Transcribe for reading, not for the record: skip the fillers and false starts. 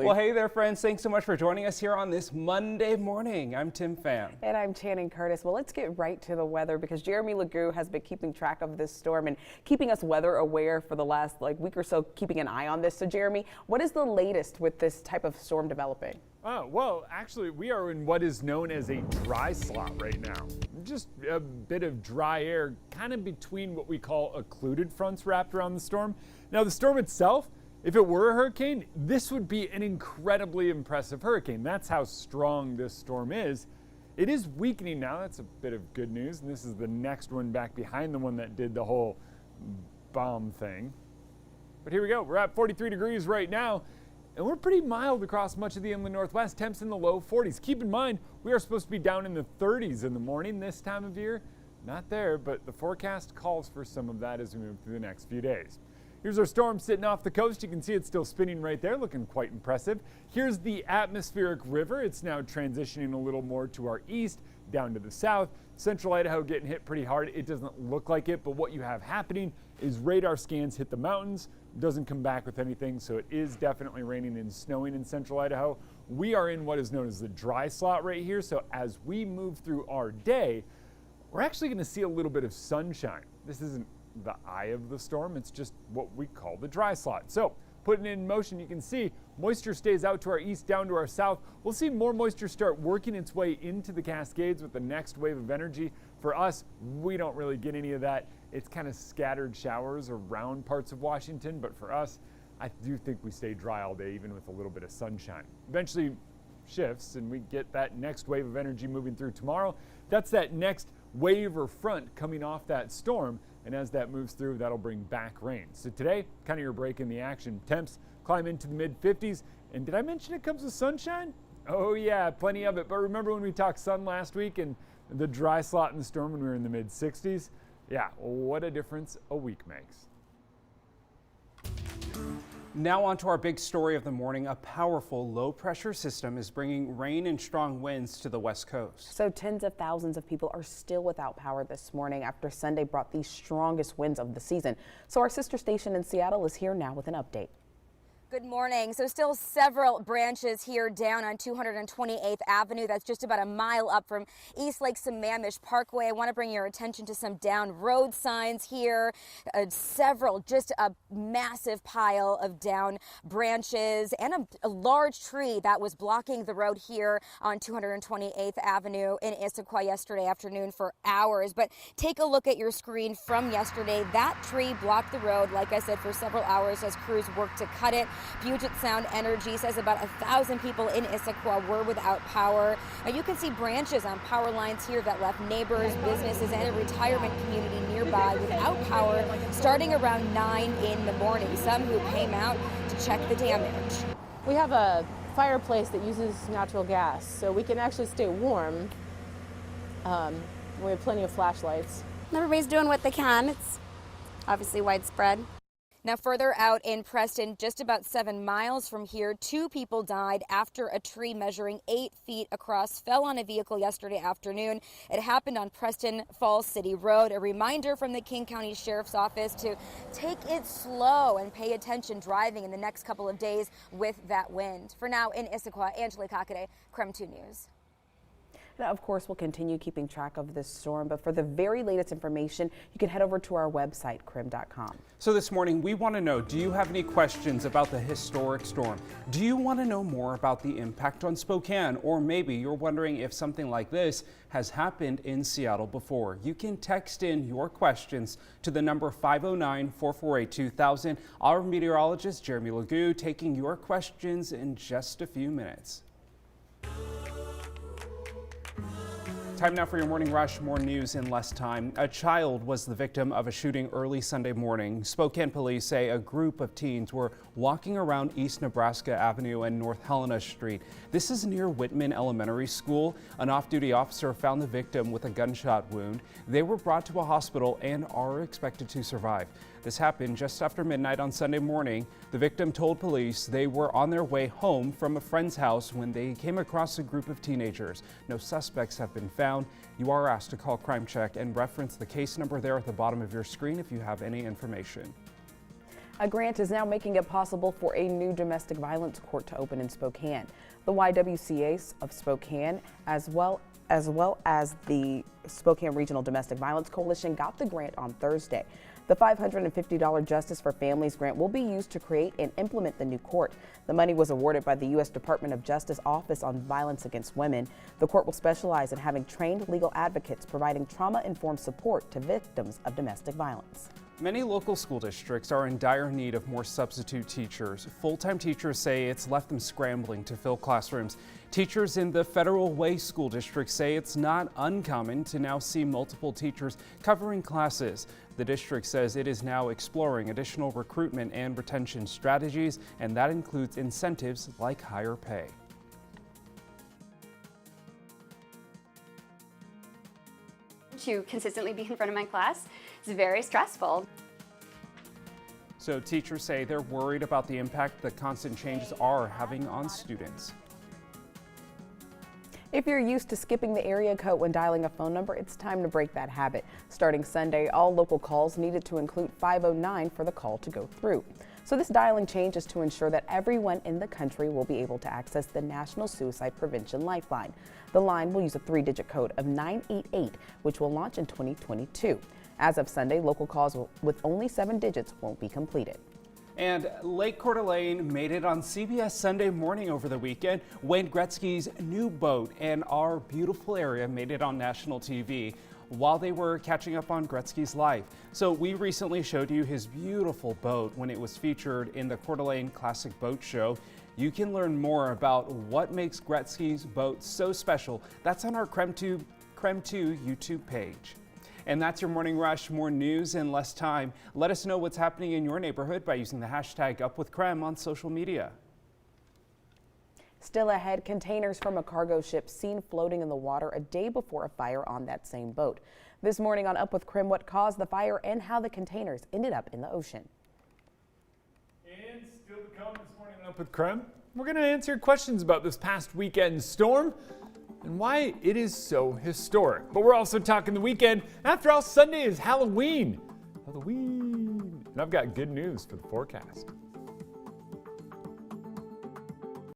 Well, hey there, friends. Thanks so much for joining us here on this Monday morning. I'm Tim Pham. And I'm Channing Curtis. Well, let's get right to the weather because Jeremy Legoo has been keeping track of this storm and keeping us weather aware for the last week or so, keeping an eye on this. So, Jeremy, what is the latest with this type of storm developing? Well, actually, we are in what is known as a dry slot right now. Just a bit of dry air kind of between what we call occluded fronts wrapped around the storm. Now, the storm itself, if it were a hurricane, this would be an incredibly impressive hurricane. That's how strong this storm is. It is weakening now. That's a bit of good news. And this is the next one back behind the one that did the whole bomb thing. But here we go. We're at 43 degrees right now. And we're pretty mild across much of the inland northwest. Temps in the low 40s. Keep in mind, we are supposed to be down in the 30s in the morning this time of year. Not there, but the forecast calls for some of that as we move through the next few days. Here's our storm sitting off the coast. You can see it's still spinning right there, looking quite impressive. Here's the atmospheric river. It's now transitioning a little more to our east, down to the south. Central Idaho getting hit pretty hard. It doesn't look like it, but what you have happening is radar scans hit the mountains, doesn't come back with anything, so it is definitely raining and snowing in Central Idaho. We are in what is known as the dry slot right here, so as we move through our day, we're actually going to see a little bit of sunshine. This isn't the eye of the storm, it's just what we call the dry slot. So putting it in motion, you can see moisture stays out to our east, down to our south. We'll see more moisture start working its way into the Cascades with the next wave of energy. For us, we don't really get any of that. It's kind of scattered showers around parts of Washington, but for us, I do think we stay dry all day, even with a little bit of sunshine. Eventually shifts and we get that next wave of energy moving through tomorrow. That's that next wave or front coming off that storm. And as that moves through, that'll bring back rain. So today, kind of your break in the action. Temps climb into the mid 50s. And did I mention it comes with sunshine? Oh yeah, plenty of it. But remember when we talked sun last week and the dry slot in the storm when we were in the mid 60s? Yeah, what a difference a week makes. Now on to our big story of the morning. A powerful low-pressure system is bringing rain and strong winds to the west coast. So tens of thousands of people are still without power this morning after Sunday brought the strongest winds of the season. So our sister station in Seattle is here now with an update. Good morning. So still several branches here down on 228th Avenue. That's just about a mile up from East Lake Sammamish Parkway. I want to bring your attention to some down road signs here. Just a massive pile of down branches and a large tree that was blocking the road here on 228th Avenue in Issaquah yesterday afternoon for hours. But take a look at your screen from yesterday. That tree blocked the road, like I said, for several hours as crews worked to cut it. Puget Sound Energy says about 1,000 people in Issaquah were without power. Now you can see branches on power lines here that left neighbors, businesses, and a retirement community nearby without power starting around 9 in the morning. Some who came out to check the damage. We have a fireplace that uses natural gas, so we can actually stay warm. We have plenty of flashlights. Everybody's doing what they can. It's obviously widespread. Now further out in Preston, just about 7 miles from here, 2 people died after a tree measuring 8 feet across fell on a vehicle yesterday afternoon. It happened on Preston Falls City Road. A reminder from the King County Sheriff's Office to take it slow and pay attention driving in the next couple of days with that wind. For now in Issaquah, Angela Kakade, KREM 2 News. Now, of course, we'll continue keeping track of this storm, but for the very latest information, you can head over to our website, KREM.com. So this morning, we want to know, do you have any questions about the historic storm? Do you want to know more about the impact on Spokane? Or maybe you're wondering if something like this has happened in Seattle before. You can text in your questions to the number 509-448-2000. Our meteorologist, Jeremy Legoo, taking your questions in just a few minutes. Time now for your morning rush. More news in less time. A child was the victim of a shooting early Sunday morning. Spokane police say a group of teens were walking around East Nebraska Avenue and North Helena Street. This is near Whitman Elementary School. An off-duty officer found the victim with a gunshot wound. They were brought to a hospital and are expected to survive. This happened just after midnight on Sunday morning. The victim told police they were on their way home from a friend's house when they came across a group of teenagers. No suspects have been found. You are asked to call Crime Check and reference the case number there at the bottom of your screen if you have any information. A grant is now making it possible for a new domestic violence court to open in Spokane. The YWCA of Spokane, as well as the Spokane Regional Domestic Violence Coalition, got the grant on Thursday. The $550 Justice for Families grant will be used to create and implement the new court. The money was awarded by the U.S. Department of Justice Office on Violence Against Women. The court will specialize in having trained legal advocates providing trauma-informed support to victims of domestic violence. Many local school districts are in dire need of more substitute teachers. Full-time teachers say it's left them scrambling to fill classrooms. Teachers in the Federal Way School District say it's not uncommon to now see multiple teachers covering classes. The district says it is now exploring additional recruitment and retention strategies, and that includes incentives like higher pay. To consistently be in front of my class is very stressful. So teachers say they're worried about the impact the constant changes are having on students. If you're used to skipping the area code when dialing a phone number, it's time to break that habit. Starting Sunday, all local calls needed to include 509 for the call to go through. So this dialing change is to ensure that everyone in the country will be able to access the National Suicide Prevention Lifeline. The line will use a 3-digit code of 988, which will launch in 2022. As of Sunday, local calls with only 7 digits won't be completed. And Lake Coeur d'Alene made it on CBS Sunday Morning over the weekend. Wayne Gretzky's new boat and our beautiful area made it on national TV while they were catching up on Gretzky's life. So we recently showed you his beautiful boat when it was featured in the Coeur d'Alene Classic Boat Show. You can learn more about what makes Gretzky's boat so special. That's on our KREM 2 YouTube page. And that's your Morning Rush. More news in less time. Let us know what's happening in your neighborhood by using the hashtag #UpWithKREM on social media. Still ahead, containers from a cargo ship seen floating in the water a day before a fire on that same boat. This morning on Up with KREM, what caused the fire and how the containers ended up in the ocean. And still to come this morning on Up with KREM, we're going to answer your questions about this past weekend storm and why it is so historic. But we're also talking the weekend. After all, Sunday is Halloween. And I've got good news for the forecast.